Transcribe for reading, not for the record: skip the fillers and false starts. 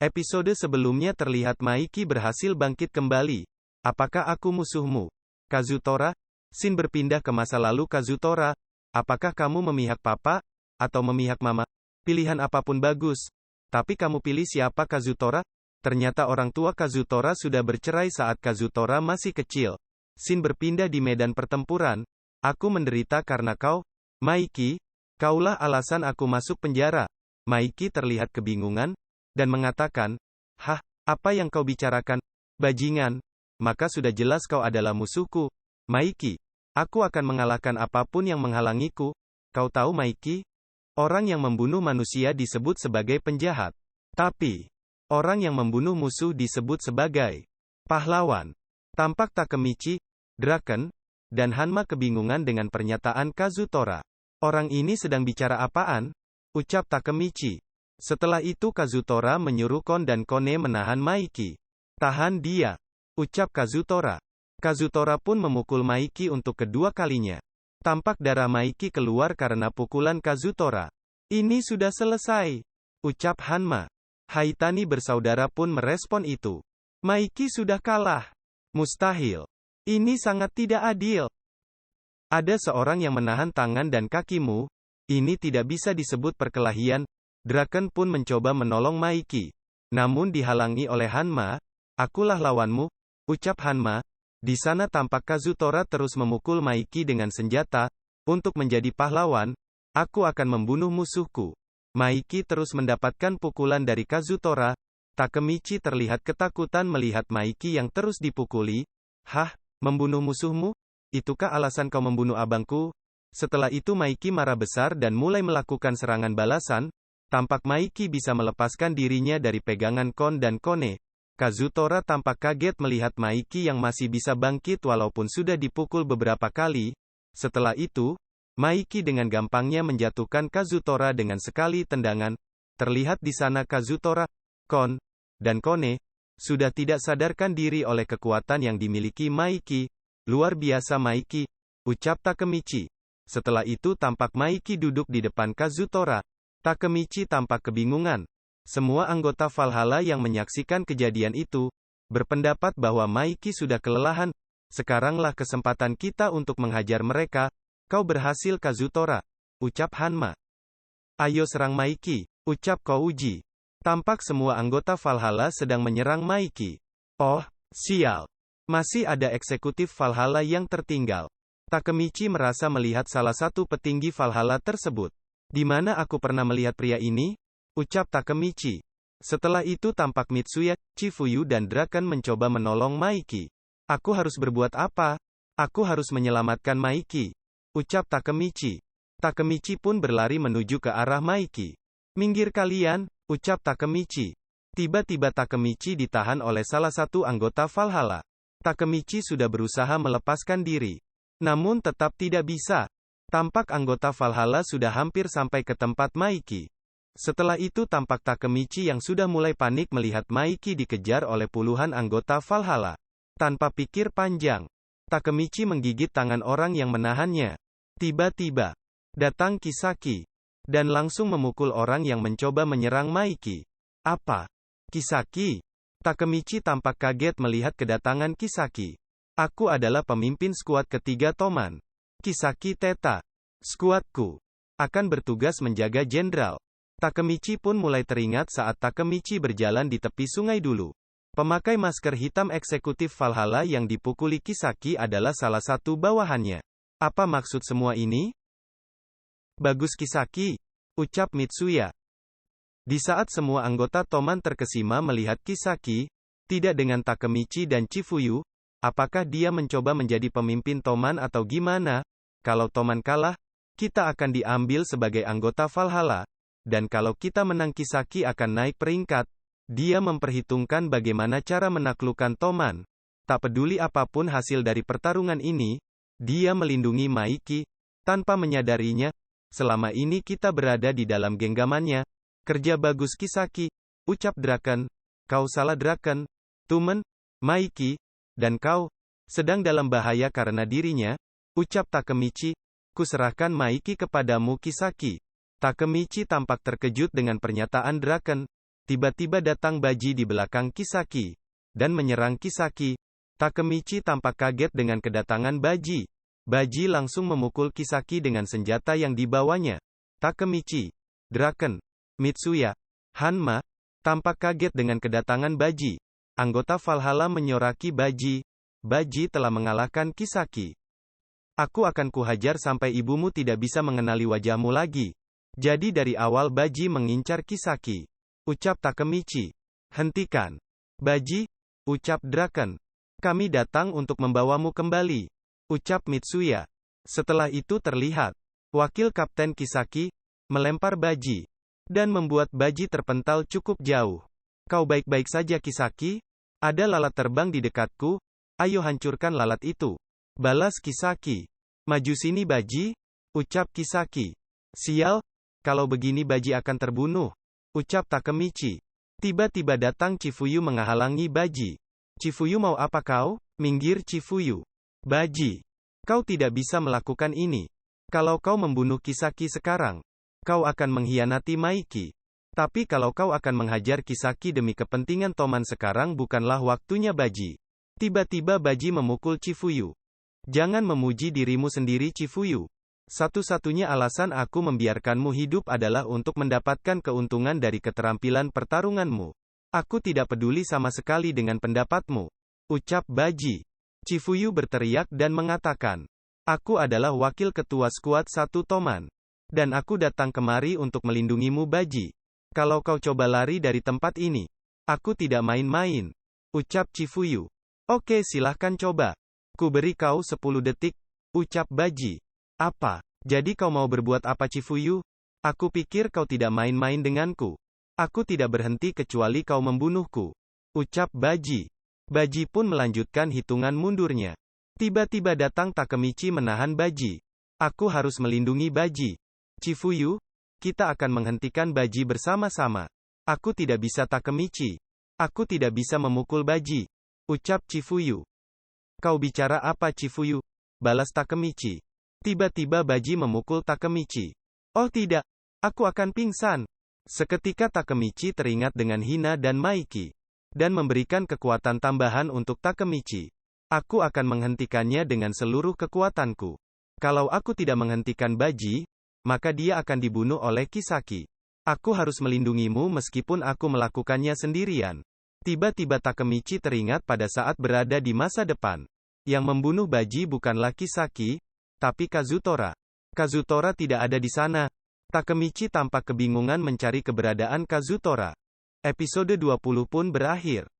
Episode sebelumnya terlihat Maiki berhasil bangkit kembali. Apakah aku musuhmu, Kazutora? Shin berpindah ke masa lalu Kazutora. Apakah kamu memihak papa? Atau memihak mama? Pilihan apapun bagus. Tapi kamu pilih siapa Kazutora? Ternyata orang tua Kazutora sudah bercerai saat Kazutora masih kecil. Shin berpindah di medan pertempuran. Aku menderita karena kau, Maiki. Kaulah alasan aku masuk penjara. Maiki terlihat kebingungan, dan mengatakan, "Hah, apa yang kau bicarakan, bajingan? Maka sudah jelas kau adalah musuhku, Maiki. Aku akan mengalahkan apapun yang menghalangiku. Kau tahu Maiki? Orang yang membunuh manusia disebut sebagai penjahat. Tapi, orang yang membunuh musuh disebut sebagai pahlawan." Tampak Takemichi, Draken, dan Hanma kebingungan dengan pernyataan Kazutora. "Orang ini sedang bicara apaan?" ucap Takemichi. Setelah itu Kazutora menyuruh Kon dan Kone menahan Maiki. "Tahan dia," ucap Kazutora. Kazutora pun memukul Maiki untuk kedua kalinya. Tampak darah Maiki keluar karena pukulan Kazutora. "Ini sudah selesai," ucap Hanma. Haitani bersaudara pun merespon itu. "Maiki sudah kalah. Mustahil. Ini sangat tidak adil. Ada seorang yang menahan tangan dan kakimu. Ini tidak bisa disebut perkelahian." Draken pun mencoba menolong Maiki. Namun dihalangi oleh Hanma. "Akulah lawanmu," ucap Hanma. Di sana tampak Kazutora terus memukul Maiki dengan senjata. "Untuk menjadi pahlawan, aku akan membunuh musuhku." Maiki terus mendapatkan pukulan dari Kazutora. Takemichi terlihat ketakutan melihat Maiki yang terus dipukuli. "Hah, membunuh musuhmu? Itukah alasan kau membunuh abangku?" Setelah itu Maiki marah besar dan mulai melakukan serangan balasan. Tampak Maiki bisa melepaskan dirinya dari pegangan Kon dan Kone. Kazutora tampak kaget melihat Maiki yang masih bisa bangkit walaupun sudah dipukul beberapa kali. Setelah itu, Maiki dengan gampangnya menjatuhkan Kazutora dengan sekali tendangan. Terlihat di sana Kazutora, Kon, dan Kone sudah tidak sadarkan diri oleh kekuatan yang dimiliki Maiki. "Luar biasa Maiki," ucap Takemichi. Setelah itu tampak Maiki duduk di depan Kazutora. Takemichi tampak kebingungan. Semua anggota Valhalla yang menyaksikan kejadian itu berpendapat bahwa Maiki sudah kelelahan. "Sekaranglah kesempatan kita untuk menghajar mereka." "Kau berhasil Kazutora," ucap Hanma. "Ayo serang Maiki," ucap Kouji. Tampak semua anggota Valhalla sedang menyerang Maiki. "Oh, sial. Masih ada eksekutif Valhalla yang tertinggal." Takemichi merasa melihat salah satu petinggi Valhalla tersebut. "Di mana aku pernah melihat pria ini?" ucap Takemichi. Setelah itu tampak Mitsuya, Chifuyu dan Draken mencoba menolong Maiki. "Aku harus berbuat apa? Aku harus menyelamatkan Maiki," ucap Takemichi. Takemichi pun berlari menuju ke arah Maiki. "Minggir kalian," ucap Takemichi. Tiba-tiba Takemichi ditahan oleh salah satu anggota Valhalla. Takemichi sudah berusaha melepaskan diri, namun tetap tidak bisa. Tampak anggota Valhalla sudah hampir sampai ke tempat Maiki. Setelah itu tampak Takemichi yang sudah mulai panik melihat Maiki dikejar oleh puluhan anggota Valhalla. Tanpa pikir panjang, Takemichi menggigit tangan orang yang menahannya. Tiba-tiba, datang Kisaki, dan langsung memukul orang yang mencoba menyerang Maiki. "Apa? Kisaki?" Takemichi tampak kaget melihat kedatangan Kisaki. "Aku adalah pemimpin skuad ketiga Toman. Kisaki Teta. Skuadku akan bertugas menjaga jenderal." Takemichi pun mulai teringat saat Takemichi berjalan di tepi sungai dulu. Pemakai masker hitam eksekutif Valhalla yang dipukuli Kisaki adalah salah satu bawahannya. "Apa maksud semua ini?" "Bagus Kisaki," ucap Mitsuya. Di saat semua anggota Toman terkesima melihat Kisaki, tidak dengan Takemichi dan Chifuyu, apakah dia mencoba menjadi pemimpin Toman atau gimana? Kalau Toman kalah, kita akan diambil sebagai anggota Valhalla. Dan kalau kita menang Kisaki akan naik peringkat. Dia memperhitungkan bagaimana cara menaklukkan Toman. Tak peduli apapun hasil dari pertarungan ini, dia melindungi Maiki. Tanpa menyadarinya, selama ini kita berada di dalam genggamannya. "Kerja bagus Kisaki," ucap Draken. "Kau salah Draken. Tumen, Maiki, dan kau sedang dalam bahaya karena dirinya," ucap Takemichi. "Kuserahkan Maiki kepadamu Kisaki." Takemichi tampak terkejut dengan pernyataan Draken. Tiba-tiba datang Baji di belakang Kisaki, dan menyerang Kisaki. Takemichi tampak kaget dengan kedatangan Baji. Baji langsung memukul Kisaki dengan senjata yang dibawanya. Takemichi, Draken, Mitsuya, Hanma, tampak kaget dengan kedatangan Baji. Anggota Valhalla menyoraki Baji. Baji telah mengalahkan Kisaki. Aku akan kuhajar sampai ibumu tidak bisa mengenali wajahmu lagi. Jadi dari awal Baji mengincar Kisaki. Ucap Takemichi. Hentikan. Baji, ucap Draken. Kami datang untuk membawamu kembali. Ucap Mitsuya. Setelah itu terlihat, wakil Kapten Kisaki, melempar Baji. Dan membuat Baji terpental cukup jauh. Kau baik-baik saja Kisaki? Ada lalat terbang di dekatku. Ayo hancurkan lalat itu. Balas Kisaki. Maju sini Baji. Ucap Kisaki. Sial, kalau begini Baji akan terbunuh. Ucap Takemichi. Tiba-tiba datang Chifuyu menghalangi Baji. Chifuyu mau apa kau? Minggir Chifuyu. Baji. Kau tidak bisa melakukan ini. Kalau kau membunuh Kisaki sekarang, kau akan mengkhianati Maiki. Tapi kalau kau akan menghajar Kisaki demi kepentingan Toman sekarang bukanlah waktunya Baji. Tiba-tiba Baji memukul Chifuyu. Jangan memuji dirimu sendiri Chifuyu. Satu-satunya alasan aku membiarkanmu hidup adalah untuk mendapatkan keuntungan dari keterampilan pertarunganmu. Aku tidak peduli sama sekali dengan pendapatmu. Ucap Baji. Chifuyu berteriak dan mengatakan, aku adalah wakil ketua skuad 1 Toman. Dan aku datang kemari untuk melindungimu Baji. Kalau kau coba lari dari tempat ini, aku tidak main-main. Ucap Chifuyu. Oke silahkan coba. Ku beri kau 10 detik. Ucap Baji. Apa? Jadi kau mau berbuat apa Chifuyu? Aku pikir kau tidak main-main denganku. Aku tidak berhenti kecuali kau membunuhku. Ucap Baji. Baji pun melanjutkan hitungan mundurnya. Tiba-tiba datang Takemichi menahan Baji. Aku harus melindungi Baji. Chifuyu, kita akan menghentikan Baji bersama-sama. Aku tidak bisa Takemichi. Aku tidak bisa memukul Baji. Ucap Chifuyu. Kau bicara apa Chifuyu? Balas Takemichi. Tiba-tiba Baji memukul Takemichi. Oh tidak, aku akan pingsan. Seketika Takemichi teringat dengan Hina dan Maiki. Dan memberikan kekuatan tambahan untuk Takemichi. Aku akan menghentikannya dengan seluruh kekuatanku. Kalau aku tidak menghentikan Baji, maka dia akan dibunuh oleh Kisaki. Aku harus melindungimu meskipun aku melakukannya sendirian. Tiba-tiba Takemichi teringat pada saat berada di masa depan. Yang membunuh Baji bukanlah Kisaki, tapi Kazutora. Kazutora tidak ada di sana. Takemichi tampak kebingungan mencari keberadaan Kazutora. Episode 20 pun berakhir.